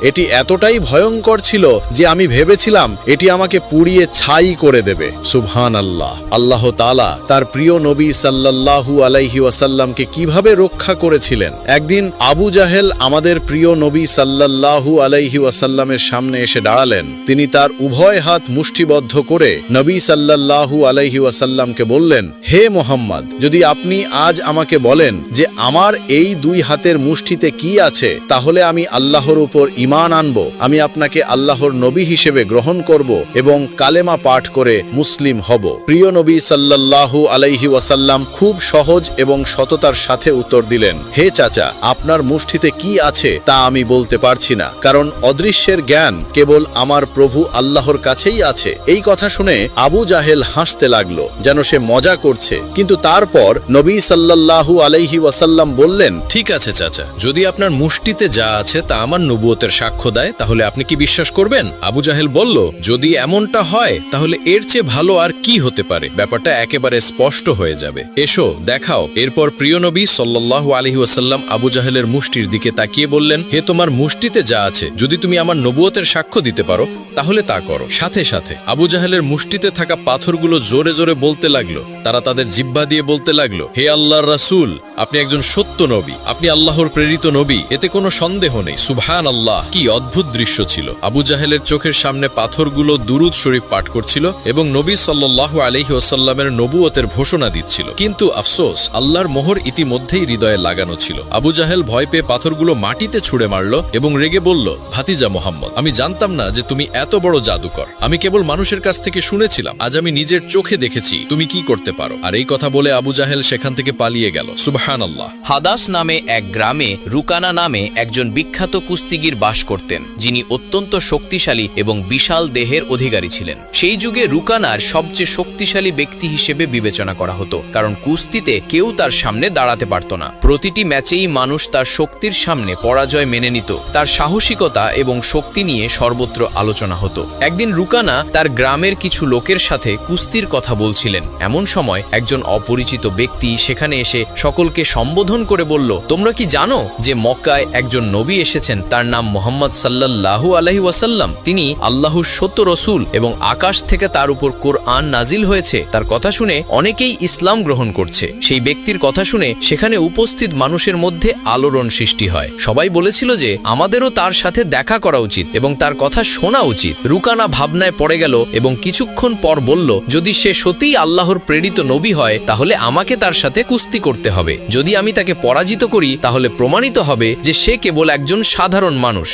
এটি এতটাই ভয়ঙ্কর ছিল যে আমি ভেবেছিলাম এটি আমাকে পুড়িয়ে ছাই করে দেবে। সুবহানাল্লাহ। আল্লাহ তাআলা তার প্রিয় নবী সাল্লাল্লাহু আলাইহি ওয়াসাল্লামকে কিভাবে রক্ষা করেছিলেন। একদিন আবু জাহেল আমাদের প্রিয় নবী সাল্লাল্লাহু আলাইহি ওয়াসাল্লামের সামনে এসে দাঁড়ালেন। তিনি তার উভয় হাত মুষ্টিবদ্ধ করে নবী সাল্লাল্লাহু আলাইহি ওয়াসাল্লামকে বললেন, হে মুহাম্মদ, যদি আপনি আজ আমাকে বলেন যে আমার এই দুই হাতের মুষ্টিতে কি আছে, তাহলে আমি আল্লাহর উপর ঈমান আনব, আমি আপনাকে আল্লাহর নবী হিসেবে গ্রহণ করব এবং কালেমা পাঠ করে মুসলিম হব। প্রিয় নবী সাল্লাল্লাহু আলাইহি ওয়াসাল্লাম খুব সহজ এবং সততার সাথে উত্তর দিলেন, হে চাচা, আপনার মুষ্টিতে কি আছে তা আমি বলতে পারছি না, কারণ অদৃশ্যের জ্ঞান কেবল আমার প্রভু আল্লাহর কাছেই আছে। এই কথা শুনে আবু জাহেল হাসতে লাগলো, যেন সে মজা করছে। কিন্তু তারপর নবী সাল্লাল্লাহু আলাইহি ওয়াসাল্লাম বললেন, ঠিক আছে চাচা, যদি আপনার মুষ্টিতে যা আছে তা আমার নবুয়তের সাক্ষ্য দেয়, তাহলে আপনি কি বিশ্বাস করবেন? আবু জাহেল বলল, যদি এমনটা হয় তাহলে এর চেয়ে ভালো আর কি হতে পারে? ব্যাপারটা একেবারে স্পষ্ট হয়ে যাবে, এসো দেখাও। এরপর প্রিয় নবী সাল্লাল্লাহু আলাইহি ওয়াসাল্লাম আবু জাহেলের মুষ্টির দিকে তাকিয়ে বললেন, হে তোমার মুষ্টিতে যা আছে, যদি তুমি আমার নবুয়তের সাক্ষ্য দিতে পারো তাহলে তা করো। সাথে সাথে আবু জাহেলের মুষ্টিতে থাকা পাথরগুলো জোরে জোরে বলতে লাগলো। তারা তাদের জিহ্বা দিয়ে বলতে লাগলো, হে আল্লাহর রাসূল, আপনি একজন সত্য নবী, আপনি আল্লাহর প্রেরিত নবী, এতে কোনো সন্দেহ নেই। সুবহানাল্লাহ। কি অদ্ভুত দৃশ্য ছিল! আবু জাহেলের চোখের সামনে পাথরগুলো দুরূদ শরীফ পাঠ করছিল এবং নবী সাল্লাল্লাহু আলাইহি ওয়াসাল্লামের নবুয়তের ঘোষণা দিচ্ছিল। কিন্তু আফসোস, আল্লাহর মোহর ইতিমধ্যেই হৃদয়ে লাগানো ছিল। আবু জাহেল ভয় পেয়ে পাথরগুলো মাটিতে ছুঁড়ে মারল এবং রেগে বলল, ভাতিজা মোহাম্মদ, আমি জানতাম না যে তুমি এত বড় জাদুকর। আমি কেবল মানুষের কাছ থেকে শুনেছিলাম, আজ আমি নিজের চোখে দেখেছি তুমি কি করতে পারো। আর এই কথা বলে আবু জাহেল সেখান থেকে পালিয়ে গেল। সুবহানাল্লাহ। হাদাস নামে এক গ্রামে রুকানা নামে একজন বিখ্যাত কুস্তিগীর বাস করতেন, যিনি অত্যন্ত শক্তিশালী এবং বিশাল দেহের অধিকারী ছিলেন। সেই যুগে রুকানার সবচেয়ে শক্তিশালী ব্যক্তি হিসেবে বিবেচনা করা হতো, কারণ কুস্তিতে কেউ তার সামনে দাঁড়াতে পারত না। প্রতিটি ম্যাচেই মানুষ তার শক্তির সামনে পরাজয় মেনে নিত। তার সাহসিকতা এবং শক্তি নিয়ে সর্বত্র আলোচনা হতো। একদিন রুকানা তার গ্রামের কিছু লোকের সাথে কুস্তির কথা বলছিলেন। এমন সময় একজন অপরিচিত ব্যক্তি সেখানে এসে সকলকে সম্বোধন করে বলল, তোমরা কি জানো যে মক্কায় একজন নবী এসেছেন, তার নাম মুহাম্মদ সাল্লাল্লাহু আলাইহি ওয়াসাল্লাম। তিনি আল্লাহর সত্য রসূল এবং আকাশ থেকে তার উপর কোরআন নাজিল হয়েছে। তার কথা শুনে অনেকেই ইসলাম গ্রহণ করছে। সেই ব্যক্তির কথা শুনে সেখানে উপস্থিত মানুষের মধ্যে আলোড়ন সৃষ্টি হয়। সবাই বলেছিল যে আমাদেরও তার সাথে দেখা করা উচিত এবং তার কথা শোনা উচিত। রুকানা ভাবনায় পড়ে গেল এবং কিছুক্ষণ পর বলল, যদি সে সত্যিই আল্লাহর প্রেরিত নবী হয় তাহলে আমাকে তার সাথে কুস্তি করতে হবে। যদি আমি তাকে পরাজিত করি তাহলে প্রমাণিত হবে যে সে কেবল একজন সাধারণ মানুষ।